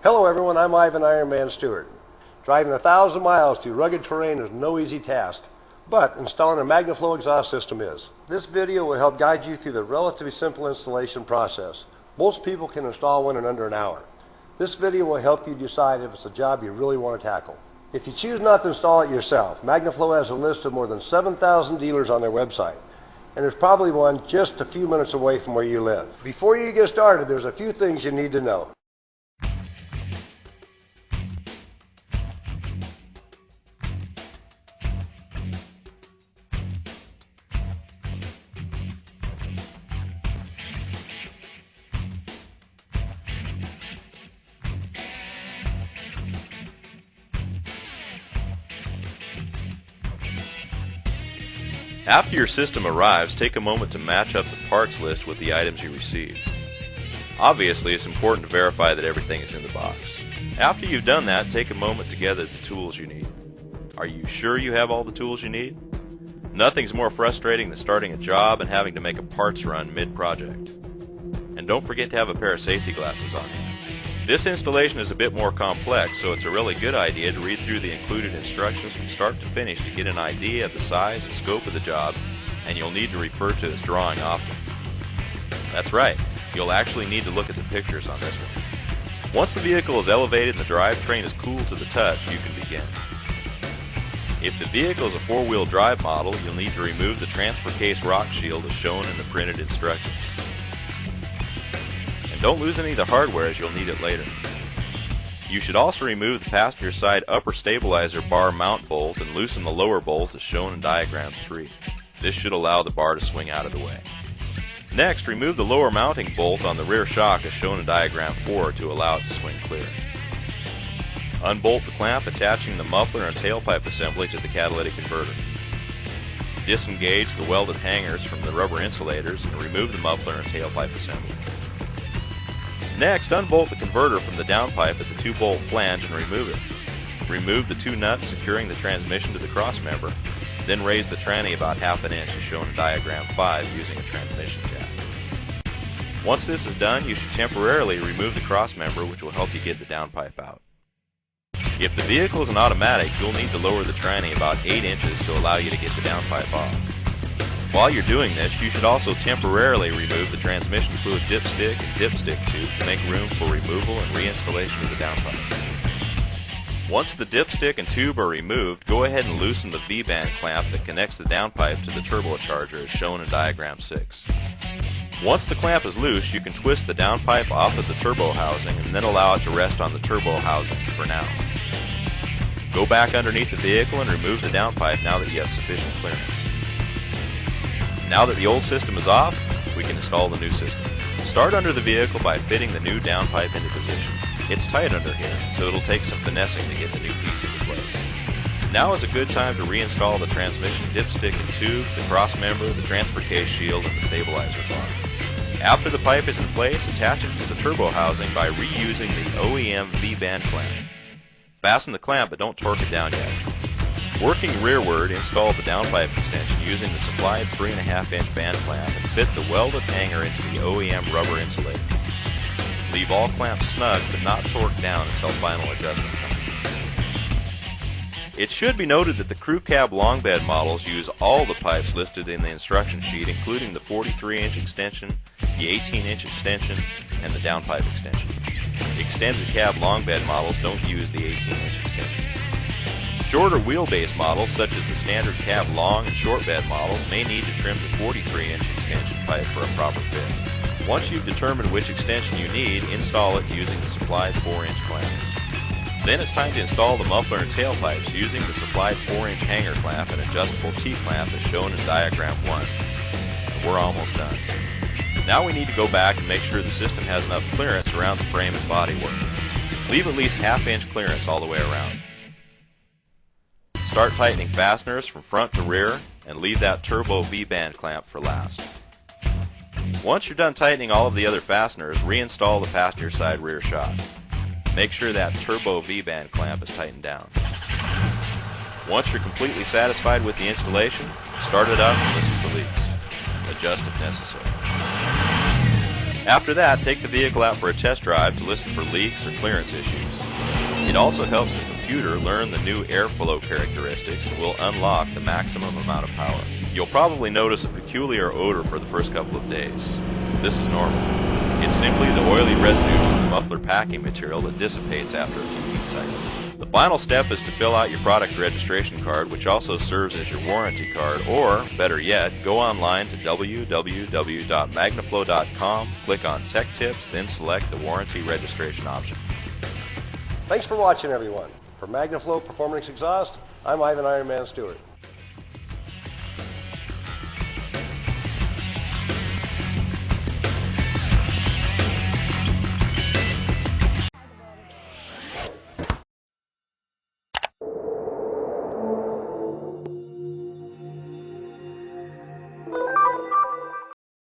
Hello everyone, I'm Ivan Ironman Stewart. Driving 1,000 miles through rugged terrain is no easy task, but installing a Magnaflow exhaust system is. This video will help guide you through the relatively simple installation process. Most people can install one in under an hour. This video will help you decide if it's a job you really want to tackle. If you choose not to install it yourself, Magnaflow has a list of more than 7,000 dealers on their website, and there's probably one just a few minutes away from where you live. Before you get started, there's a few things you need to know. After your system arrives, take a moment to match up the parts list with the items you received. Obviously, it's important to verify that everything is in the box. After you've done that, take a moment to gather the tools you need. Are you sure you have all the tools you need? Nothing's more frustrating than starting a job and having to make a parts run mid-project. And don't forget to have a pair of safety glasses on hand. This installation is a bit more complex, so it's a really good idea to read through the included instructions from start to finish to get an idea of the size and scope of the job, and you'll need to refer to this drawing often. That's right, you'll actually need to look at the pictures on this one. Once the vehicle is elevated and the drivetrain is cool to the touch, you can begin. If the vehicle is a four-wheel drive model, you'll need to remove the transfer case rock shield as shown in the printed instructions. Don't lose any of the hardware as you'll need it later. You should also remove the passenger side upper stabilizer bar mount bolt and loosen the lower bolt as shown in diagram 3. This should allow the bar to swing out of the way. Next, remove the lower mounting bolt on the rear shock as shown in diagram 4 to allow it to swing clear. Unbolt the clamp attaching the muffler and tailpipe assembly to the catalytic converter. Disengage the welded hangers from the rubber insulators and remove the muffler and tailpipe assembly. Next, unbolt the converter from the downpipe at the 2-bolt flange and remove it. Remove the 2 nuts securing the transmission to the cross member, then raise the tranny about ½ inch as shown in diagram 5 using a transmission jack. Once this is done, you should temporarily remove the cross member, which will help you get the downpipe out. If the vehicle is an automatic, you'll need to lower the tranny about 8 inches to allow you to get the downpipe off. While you're doing this, you should also temporarily remove the transmission fluid dipstick and dipstick tube to make room for removal and reinstallation of the downpipe. Once the dipstick and tube are removed, go ahead and loosen the V-band clamp that connects the downpipe to the turbocharger as shown in diagram 6. Once the clamp is loose, you can twist the downpipe off of the turbo housing and then allow it to rest on the turbo housing for now. Go back underneath the vehicle and remove the downpipe now that you have sufficient clearance. Now that the old system is off, we can install the new system. Start under the vehicle by fitting the new downpipe into position. It's tight under here, so it'll take some finessing to get the new piece into place. Now is a good time to reinstall the transmission dipstick and tube, the cross member, the transfer case shield, and the stabilizer bar. After the pipe is in place, attach it to the turbo housing by reusing the OEM V-band clamp. Fasten the clamp, but don't torque it down yet. Working rearward, install the downpipe extension using the supplied 3.5-inch band clamp and fit the welded hanger into the OEM rubber insulator. Leave all clamps snug but not torqued down until final adjustment time. It should be noted that the crew cab long bed models use all the pipes listed in the instruction sheet, including the 43-inch extension, the 18-inch extension, and the downpipe extension. Extended cab long bed models don't use the 18-inch extension. Shorter wheelbase models, such as the standard cab long and short bed models, may need to trim the 43-inch extension pipe for a proper fit. Once you've determined which extension you need, install it using the supplied 4-inch clamps. Then it's time to install the muffler and tailpipes using the supplied 4-inch hanger clamp and adjustable T-clamp as shown in diagram 1. And we're almost done. Now we need to go back and make sure the system has enough clearance around the frame and bodywork. Leave at least ½ clearance all the way around. Start tightening fasteners from front to rear and leave that turbo V-band clamp for last. Once you're done tightening all of the other fasteners, reinstall the passenger side rear shock. Make sure that turbo V-band clamp is tightened down. Once you're completely satisfied with the installation, start it up and listen for leaks. Adjust if necessary. After that, take the vehicle out for a test drive to listen for leaks or clearance issues. It also helps the computer learn the new airflow characteristics and will unlock the maximum amount of power. You'll probably notice a peculiar odor for the first couple of days. This is normal. It's simply the oily residue from the muffler packing material that dissipates after a few heat cycles. The final step is to fill out your product registration card, which also serves as your warranty card, or, better yet, go online to www.magnaflow.com, click on Tech Tips, then select the warranty registration option. Thanks for watching, everyone. For Magnaflow Performance Exhaust, I'm Ivan Ironman Stewart.